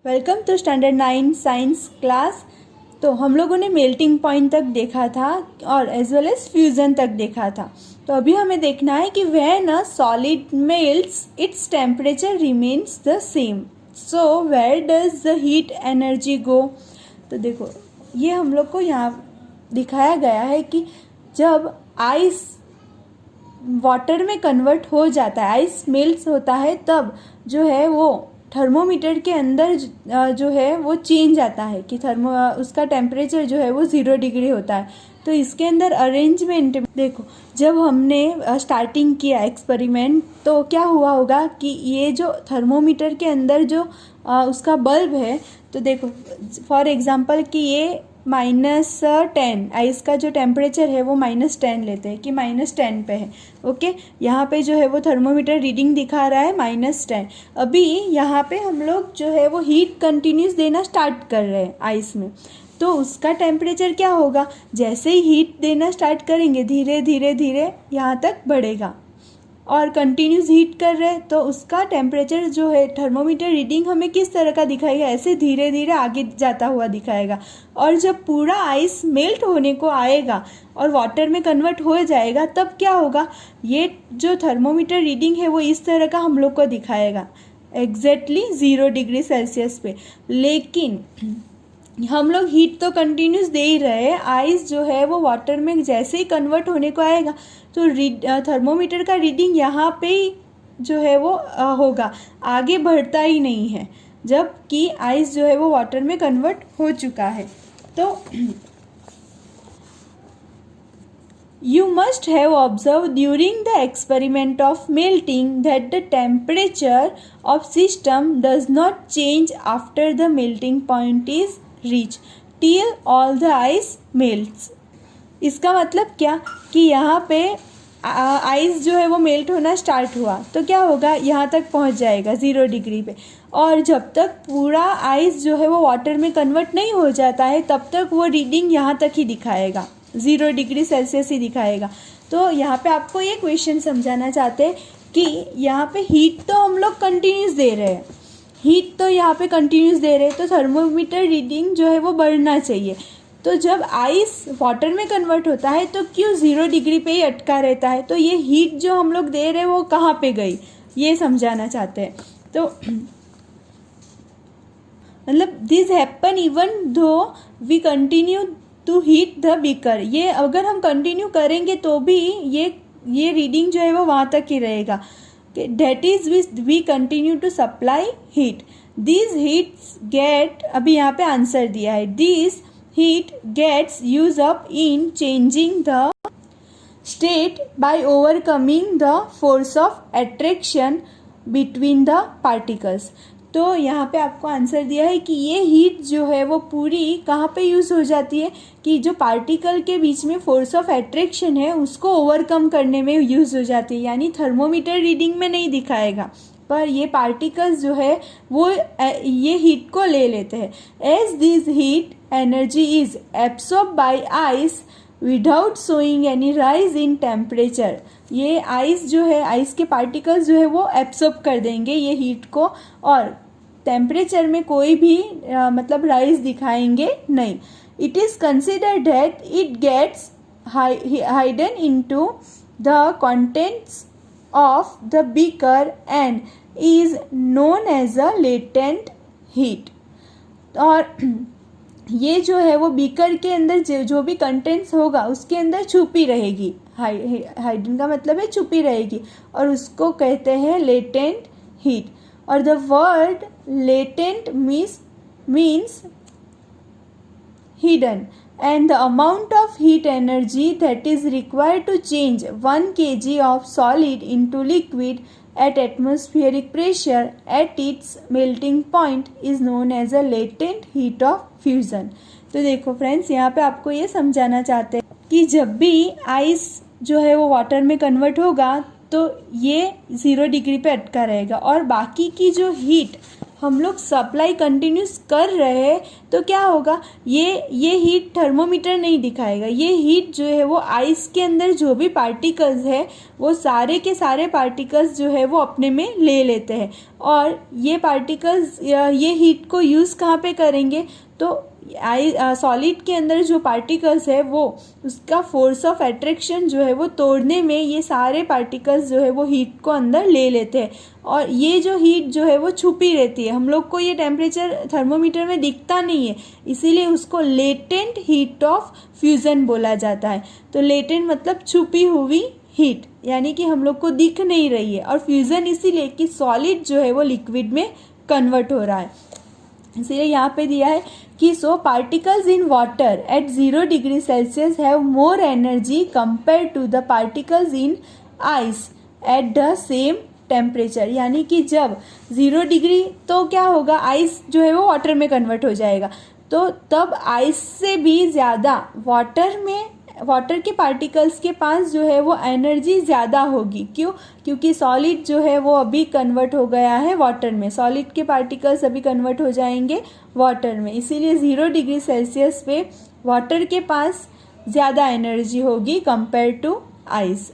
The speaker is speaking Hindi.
Welcome to standard 9 science class. तो हम लोगों ने मेल्टिंग पॉइंट तक देखा था और एज वेल एज फ्यूज़न तक देखा था। तो अभी हमें देखना है कि when a solid melts its temperature remains the same, so where does the heat energy go. तो देखो ये हम लोग को यहाँ दिखाया गया है कि जब आइस वाटर में कन्वर्ट हो जाता है, आइस मेल्ट होता है, तब जो है वो थर्मोमीटर के अंदर जो है वो चेंज आता है कि उसका टेम्परेचर जो है वो 0 डिग्री होता है। तो इसके अंदर अरेंजमेंट देखो, जब हमने स्टार्टिंग किया एक्सपेरिमेंट तो क्या हुआ होगा कि ये जो थर्मोमीटर के अंदर जो उसका बल्ब है, तो देखो फॉर एग्जांपल कि ये -10 आइस का जो टेम्परेचर है वो -10 लेते हैं कि -10 पे है। ओके, यहाँ पे जो है वो थर्मोमीटर रीडिंग दिखा रहा है -10। अभी यहाँ पे हम लोग जो है वो हीट कंटिन्यूस देना स्टार्ट कर रहे हैं आइस में, तो उसका टेम्परेचर क्या होगा, जैसे ही हीट देना स्टार्ट करेंगे धीरे धीरे धीरे यहाँ तक बढ़ेगा और कंटिन्यूस हीट कर रहे हैं तो उसका टेम्परेचर जो है थर्मोमीटर रीडिंग हमें किस तरह का दिखाएगा, ऐसे धीरे धीरे आगे जाता हुआ दिखाएगा। और जब पूरा आइस मेल्ट होने को आएगा और वाटर में कन्वर्ट हो जाएगा तब क्या होगा, ये जो थर्मोमीटर रीडिंग है वो इस तरह का हम लोग को दिखाएगा एग्जैक्टली 0 डिग्री सेल्सियस पे। लेकिन हम लोग हीट तो कंटिन्यूस दे ही रहे हैं, आइस जो है वो वाटर में जैसे ही कन्वर्ट होने को आएगा तो थर्मोमीटर का रीडिंग यहाँ पे ही जो है वो होगा, आगे बढ़ता ही नहीं है, जबकि आइस जो है वो वाटर में कन्वर्ट हो चुका है। तो You must have observed during the experiment of melting that the temperature of system does not change after the melting point is reached till all the ice melts। इसका मतलब क्या कि यहाँ पे आइस जो है वो मेल्ट होना स्टार्ट हुआ तो क्या होगा, यहाँ तक पहुँच जाएगा 0 डिग्री पे, और जब तक पूरा आइस जो है वो वाटर में कन्वर्ट नहीं हो जाता है तब तक वो रीडिंग यहाँ तक ही दिखाएगा, 0 डिग्री सेल्सियस ही दिखाएगा। तो यहाँ पे आपको ये क्वेश्चन समझाना चाहते हैं कि यहाँ पे हीट तो हम लोग कंटिन्यूस दे रहे हैं, हीट तो यहाँ पे कंटिन्यूस दे रहे हैं, तो थर्मोमीटर रीडिंग जो है वो बढ़ना चाहिए। तो जब आइस वाटर में कन्वर्ट होता है तो क्यों 0 डिग्री पे ही अटका रहता है, तो ये हीट जो हम लोग दे रहे हैं वो कहाँ पे गई, ये समझाना चाहते हैं। तो मतलब this happen even though we continue to heat the beaker, ये अगर हम कंटिन्यू करेंगे तो भी ये रीडिंग जो है वो वहाँ तक ही रहेगा। That is we continue to supply heat, this heats get, अभी यहाँ पे आंसर दिया है, this heat gets used up in changing the state by overcoming the force of attraction between the particles। तो यहाँ पे आपको आंसर दिया है कि ये हीट जो है वो पूरी कहाँ पे यूज़ हो जाती है कि जो पार्टिकल के बीच में फोर्स ऑफ एट्रैक्शन है उसको ओवरकम करने में यूज़ हो जाती है, यानी थर्मोमीटर रीडिंग में नहीं दिखाएगा पर ये पार्टिकल्स जो है वो ये हीट को ले लेते हैं। As this heat energy is absorb by ice without showing any rise in temperature, ये आइस जो है, आइस के पार्टिकल्स जो है वो एब्सॉर्ब कर देंगे ये हीट को और टेम्परेचर में कोई भी मतलब राइज दिखाएंगे नहीं। It is considered that it gets hidden into the contents of the beaker and is known as a latent heat। और ये जो है वो बीकर के अंदर जो भी कंटेंट्स होगा उसके अंदर छुपी रहेगी, हाइडन का मतलब है छुपी रहेगी, और उसको कहते हैं लेटेंट हीट। और the word latent means hidden and the amount of heat energy that is required to change 1 kg of solid into liquid at atmospheric pressure at its melting point is known as a latent heat of fusion। तो देखो फ्रेंड्स, यहाँ पे आपको ये समझाना चाहते हैं कि जब भी आइस जो है वो वाटर में कन्वर्ट होगा तो ये 0 डिग्री पे अटका रहेगा और बाकी की जो हीट हम लोग सप्लाई कंटिन्यूस कर रहे हैं तो क्या होगा, ये हीट थर्मोमीटर नहीं दिखाएगा, ये हीट जो है वो आइस के अंदर जो भी पार्टिकल्स है वो सारे के सारे पार्टिकल्स जो है वो अपने में ले लेते हैं और ये पार्टिकल्स ये हीट को यूज़ कहाँ पे करेंगे, तो सॉलिड के अंदर जो पार्टिकल्स है वो उसका फोर्स ऑफ अट्रैक्शन जो है वो तोड़ने में ये सारे पार्टिकल्स जो है वो हीट को अंदर ले लेते हैं, और ये जो हीट जो है वो छुपी रहती है, हम लोग को ये टेम्परेचर थर्मोमीटर में दिखता नहीं है, इसीलिए उसको लेटेंट हीट ऑफ फ्यूज़न बोला जाता है। तो लेटेंट मतलब छुपी हुई हीट, यानी कि हम लोग को दिख नहीं रही है, और फ्यूज़न इसीलिए कि सॉलिड जो है वो लिक्विड में कन्वर्ट हो रहा है। इसीलिए यहाँ पे दिया है कि so particles in water at 0 degree Celsius have more energy compare to the particles in ice at the same temperature, यानी कि जब 0 डिग्री तो क्या होगा, आइस जो है वो वाटर में कन्वर्ट हो जाएगा, तो तब आइस से भी ज़्यादा वाटर के पार्टिकल्स के पास जो है वो एनर्जी ज़्यादा होगी। क्यों? क्योंकि सॉलिड जो है वो अभी कन्वर्ट हो गया है वाटर में, सॉलिड के पार्टिकल्स अभी कन्वर्ट हो जाएंगे वाटर में, इसीलिए 0 डिग्री सेल्सियस पे वाटर के पास ज़्यादा एनर्जी होगी कंपेयर टू आइस।